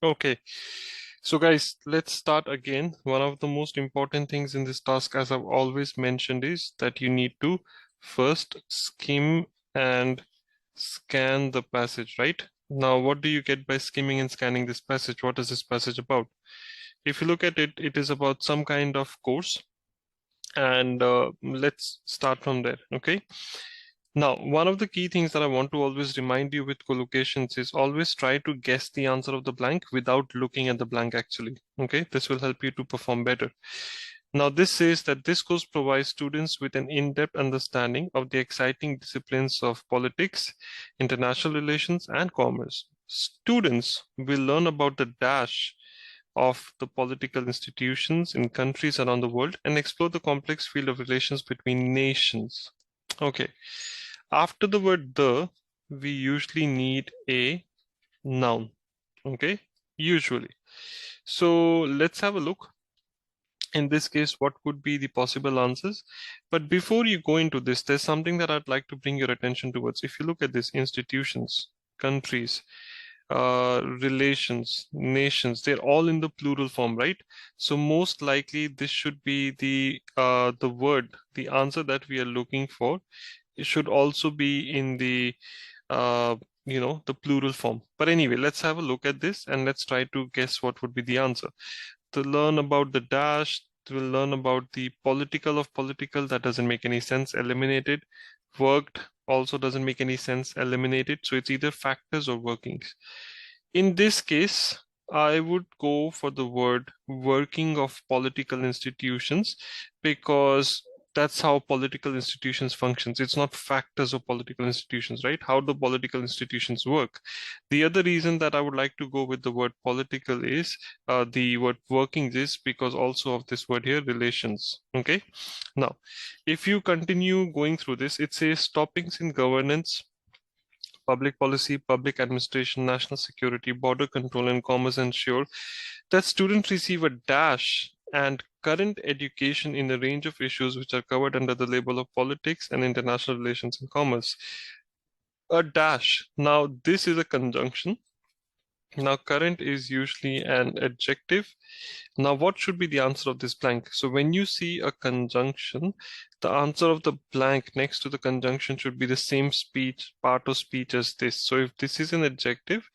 Okay, so guys, let's start again. One of the most important things in this task, as I've always mentioned, is that you need to first skim and scan the passage, right? Now, what do you get by skimming and scanning this passage? What is this passage about? If you look at it, it is about some kind of course, and let's start from there, okay? Now, one of the key things that I want to always remind you with collocations is always try to guess the answer of the blank without looking at the blank actually. Okay, this will help you to perform better. Now, this says that this course provides students with an in-depth understanding of the exciting disciplines of politics, international relations, and commerce. Students will learn about the dash of the political institutions in countries around the world and explore the complex field of relations between nations. Okay. After the word the, we usually need a noun. Okay, usually. So let's have a look. In this case, what could be the possible answers? But before you go into this, there's something that I'd like to bring your attention towards. If you look at this, institutions, countries, relations, nations, they're all in the plural form, right? So most likely this should be the word, the answer that we are looking for. It should also be in the the plural form. But anyway, let's have a look at this and let's try to guess what would be the answer. To learn about the dash, to learn about the political of political, that doesn't make any sense, eliminated. Worked also doesn't make any sense, eliminated. So it's either factors or workings. In this case, I would go for the word working of political institutions because that's how political institutions functions. It's not factors of political institutions, right? How do political institutions work? The other reason that I would like to go with the word political is the word workings is because also of this word here, relations. Okay. Now, if you continue going through this, it says topics in governance, public policy, public administration, national security, border control, and commerce ensure that students receive a dash and current education in a range of issues which are covered under the label of politics and international relations and commerce. A dash. Now, this is a conjunction. Now, current is usually an adjective. Now, what should be the answer of this blank? So when you see a conjunction, the answer of the blank next to the conjunction should be the same speech, part of speech as this. So if this is an adjective,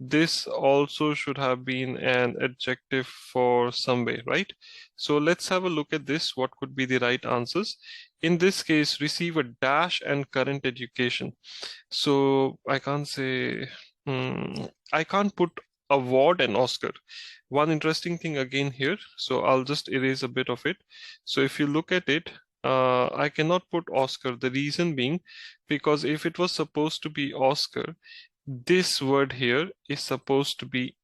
this also should have been an adjective for some way, right? So let's have a look at this. What could be the right answers? In this case, receive a dash and current education. So I can't say, I can't put award and Oscar. One interesting thing again here, so I'll just erase a bit of it. So if you look at it, I cannot put Oscar. The reason being, because if it was supposed to be Oscar, this word here is supposed to be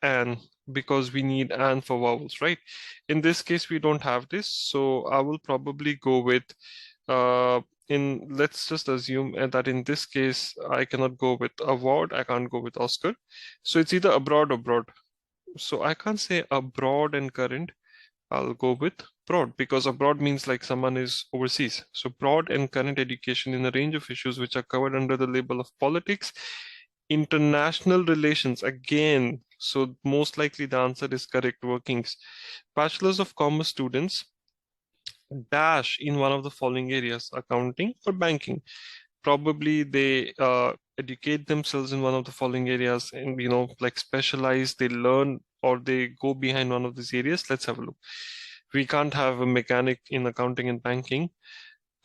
an, because we need an for vowels, right? In this case, we don't have this, so I will probably go with let's just assume that in this case I cannot go with award, I can't go with Oscar, so it's either abroad or broad. So I can't say abroad and current. I'll go with broad because abroad means like someone is overseas. So broad and current education in a range of issues which are covered under the label of politics, international relations again. So most likely the answer is correct, workings. Bachelors of Commerce students dash in one of the following areas, accounting or banking. Probably they educate themselves in one of the following areas and, like specialize, they learn or they go behind one of these areas. Let's have a look. We can't have a mechanic in accounting and banking.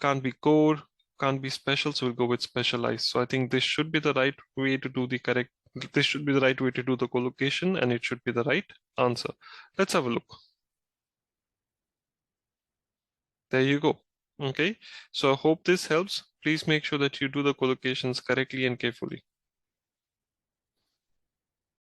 Can't be core, can't be special, so we'll go with specialized. So I think this should be the right way to do the correct, this should be the right way to do the collocation and it should be the right answer. Let's have a look. There you go. Okay, so I hope this helps. Please make sure that you do the collocations correctly and carefully.